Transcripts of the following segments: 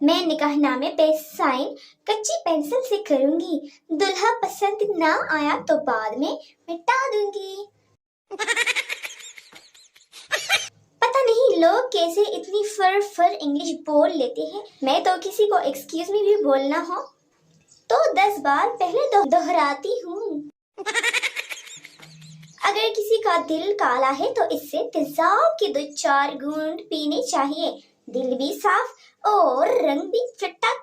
میں نکاح نامے پہ سائن کچی پینسل سے کروں گی، دلہا پسند نہ آیا تو بعد میں مٹا دوں گی۔ پتہ نہیں لوگ کیسے اتنی فر انگلش بول لیتے ہیں۔ میں تو کسی کو ایکسکیوز می بھی بولنا ہو تو 10 بار پہلے دہراتی ہوں۔ اگر کسی کا دل کالا ہے تو اس سے تیزاب کے 2-4 گھونٹ پینے چاہیے، دل بھی صاف اور رنگ بھی چٹک۔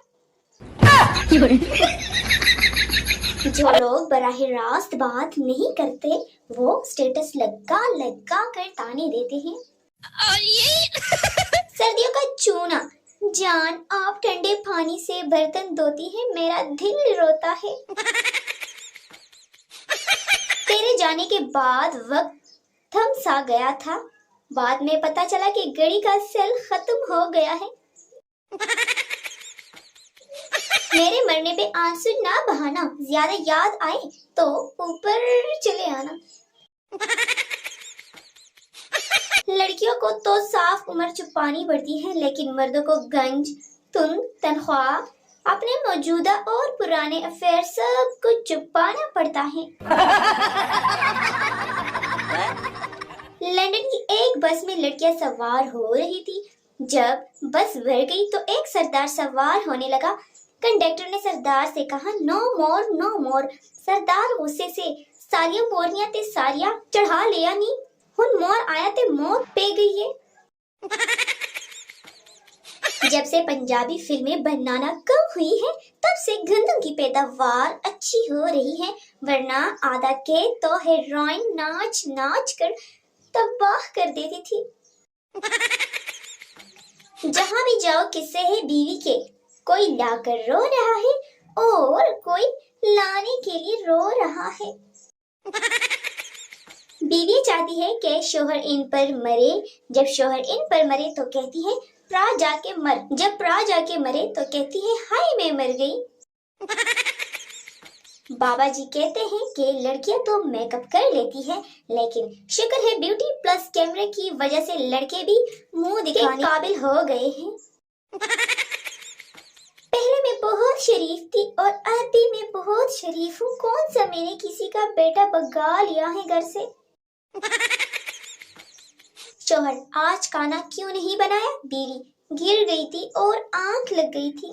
جو لوگ براہ راست بات نہیں کرتے وہ سٹیٹس لگا کر تانے دیتے ہیں۔ سردیوں کا چونا، جان آپ ٹھنڈے پانی سے برتن دھوتی ہے، میرا دل روتا ہے۔ تیرے جانے کے بعد وقت تھم سا گیا تھا، بعد میں پتا چلا کہ گھڑی کا سیل ختم ہو گیا ہے۔ میرے مرنے پہ آنسو نہ بہانا، زیادہ یاد آئے تو اوپر چلے آنا۔ لڑکیوں کو تو صاف عمر چھپانی پڑتی ہے لیکن مردوں کو گنج، تنخواہ، اپنے موجودہ اور پرانے افیئر سب کچھ چھپانا پڑتا ہے۔ لندن کی ایک بس میں لڑکیاں سوار ہو رہی تھی، جب بس بھر گئی تو ایک سردار سوار ہونے لگا۔ کنڈکٹر نے سردار سے کہا نو مور۔ سردار غصے سے ساریاں بوریاں تے ساریاں چڑھا لیا نی، ہن مور آیا تے موت پہ گئی ہے۔ جب سے پنجابی فلمیں بنانا کم ہوئی ہے تب سے گندم کی پیداوار اچھی ہو رہی ہے، ورنہ آدھا کے تو ہیروئن ناچ کر تباہ کر دیتی تھی۔ جہاں بھی جاؤ قصے ہے بیوی کے، کوئی لا کر رو رہا ہے اور کوئی لانے کے لیے رو رہا ہے۔ بیوی چاہتی ہے کہ شوہر ان پر مرے، جب شوہر ان پر مرے تو کہتی ہے پرا جا کے مر، جب پرا جا کے مرے تو کہتی ہے ہائے میں مر گئی۔ بابا جی کہتے ہیں کہ لڑکیاں تو میک اپ کر لیتی ہے لیکن شکر ہے بیوٹی پلس کیمرے کی وجہ سے لڑکے بھی منہ دکھانے قابل ہو گئے ہیں۔ پہلے میں بہت شریف تھی اور ابھی میں بہت شریف ہوں، کون سا میں نے کسی کا بیٹا بگا لیا ہے گھر سے۔ شوہر آج کھانا کیوں نہیں بنایا؟ بیوی گر گئی تھی اور آنکھ لگ گئی تھی۔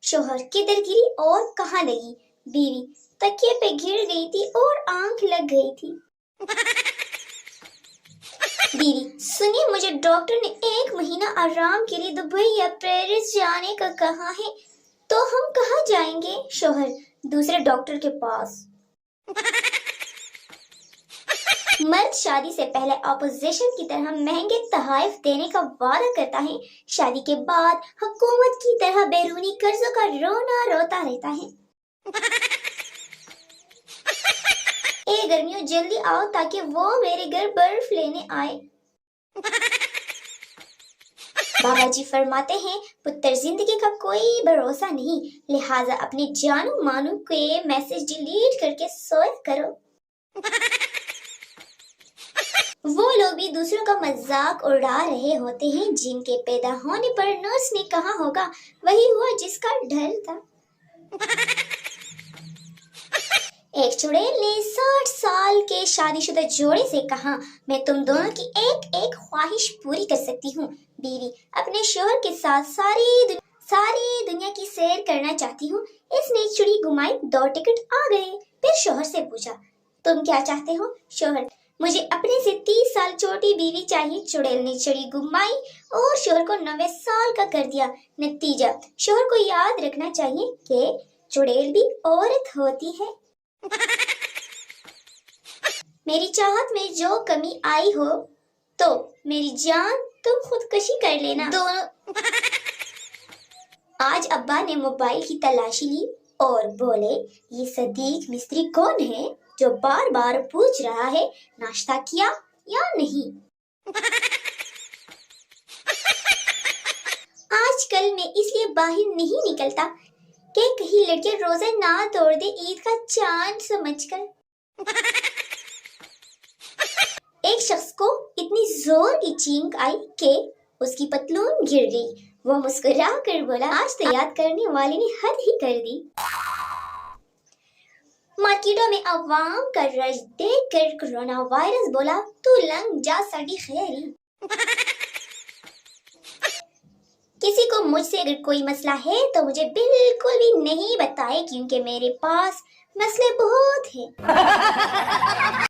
شوہر کدھر گری اور کہاں لگی؟ بیوی تکیے پہ گر گئی تھی اور آنکھ لگ گئی تھی۔ بیوی سنیے مجھے ڈاکٹر نے 1 مہینہ آرام کے لیے دبئی یا پیرس جانے کا کہا ہے، تو ہم کہاں جائیں گے؟ شوہر دوسرے ڈاکٹر کے پاس۔ مرد شادی سے پہلے اپوزیشن کی طرح مہنگے تحائف دینے کا وعدہ کرتا ہے، شادی کے بعد حکومت کی طرح بیرونی قرضوں کا رونا روتا رہتا ہے۔ اے گرمیوں جلدی آؤ تاکہ وہ میرے گھر برف لینے آئے۔ بابا جی فرماتے ہیں پتر زندگی کا کوئی بھروسہ نہیں، لہٰذا اپنے جانو مانو کے میسج ڈیلیٹ کر کے سویا کرو۔ وہ لوگ بھی دوسروں کا مذاق اڑا رہے ہوتے ہیں جن کے پیدا ہونے پر نرس نے کہا ہوگا وہی ہوا جس کا ڈر تھا۔ ایک چڑیل نے 60 سال کے شادی شدہ جوڑے سے کہا میں تم دونوں کی ایک خواہش پوری کر سکتی ہوں، بیوی اپنے شوہر کے ساتھ ساری دنیا کی سیر کرنا چاہتی ہوں۔ اس نے چڑی گھمائی، 2 ٹکٹ آ گئے۔ پھر شوہر سے پوچھا تم کیا چاہتے ہو؟ شوہر مجھے اپنے سے 30 سال چھوٹی بیوی چاہیے۔ چڑیل نے چڑی گھمائی اور شوہر کو 90 سال کا کر دیا۔ نتیجہ شوہر کو یاد رکھنا چاہیے کہ چڑیل بھی عورت ہوتی ہے۔ میری چاہت میں جو کمی آئی ہو تو میری جان تم خودکشی کر لینا۔ آج ابا نے موبائل کی تلاشی لی اور بولے یہ صدیق مستری کون ہے جو بار بار پوچھ رہا ہے ناشتہ کیا یا نہیں؟ آج کل میں اس لیے باہر نہیں نکلتا کہ کہیں لڑکے روزہ نہ توڑ دے عید کا چاند سمجھ کر۔ ایک شخص کو اتنی زور کی چینک آئی کہ اس کی پتلون گر گئی، وہ مسکرا کر بولا آج تو یاد کرنے والے نے حد ہی کر دی۔ مارکیٹوں میں عوام کا رش دیکھ کر کرونا وائرس بولا تو لنگ جا سڑی خیری۔ کسی کو مجھ سے اگر کوئی مسئلہ ہے تو مجھے بالکل بھی نہیں بتائے کیونکہ میرے پاس مسئلے بہت ہیں۔